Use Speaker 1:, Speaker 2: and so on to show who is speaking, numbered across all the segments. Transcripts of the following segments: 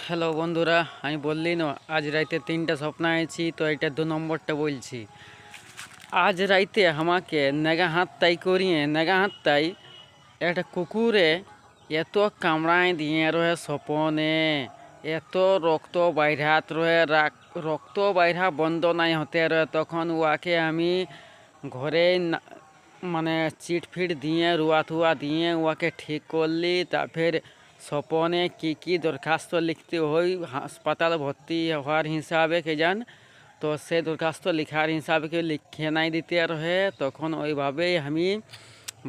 Speaker 1: Hello বন্ধুরা, আমি বললি না আজ রাইতে 3টা স্বপ্ন আছি, তো এটা 2 নম্বরটা বলছি। আজ রাইতে আমাকে নেগা হাতটাই করিয়ে নেগা হাতটাই একটা কুকুরে এত কামড়ায় দিয়ে রয়ে স্বপনে, এত রক্ত বাইরাত রয়ে রক্ত বাইরা বন্ধ নাই হতে রয়ে। তখন উয়াকে আমি ঘরে মানে চিট ফিট দিয়ে রুয়া থুয়া দিয়ে উয়াকে ঠিক করলি। তারপর স্বপনে কি দরখাস্ত লিখতে হই হাসপাতাল ভর্তি হওয়ার হিসাবে কে যান, তো সে দরখাস্ত লিখার হিসাবে কেউ লিখে নাই দিতে রহে। তখন ওইভাবেই আমি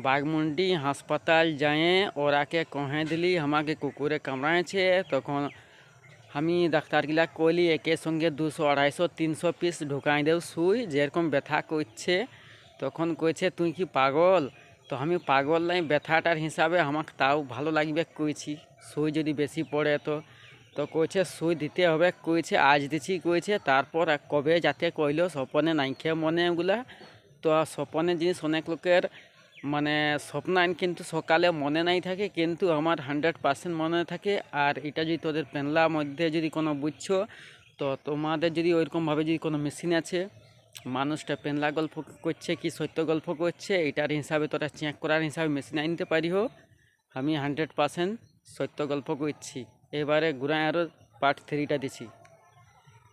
Speaker 1: বাঘমুন্ডি হাসপাতাল যায়ে ওরাকে কহে দিলি আমাকে কুকুরে কামড়াইছে। তখন আমি ডাক্তারগুলা কইলি একের সঙ্গে 200 250 300 পিস ঢুকাই দেও সুই, যেরকম ব্যথা করছে। তখন কইছে তুই কি পাগল? তো আমি পাগল নাই, ব্যথাটার হিসাবে আমাকে তাও ভালো লাগবে কইছি। সুই যদি বেশি পড়ে তো কইছে সুই দিতে হবে কইছে, আজ দিছি কইছে। তারপর কবে যাতে কইলো স্বপনে নাইখে মনে এগুলা। তো স্বপনের জিনিস অনেক লোকের মানে স্বপ্ন আইন কিন্তু সকালে মনে নাই থাকে, কিন্তু আমার 100% মনে থাকে। আর এটা যদি তোদের পেনলার মধ্যে যদি কোনো বুঝছো, তো তোমাদের যদি ওইরকমভাবে যদি কোনো মেশিন আছে, মানুষটা পেনলা গল্প করছে কি সত্য গল্প করছে, এটার হিসাবে তোরা চেক করার হিসাবে মেশিন আনতে পারিও। আমি 100% সত্য গল্প করছি। এবারে ঘুরায় আরও পার্ট 3টা দিছি।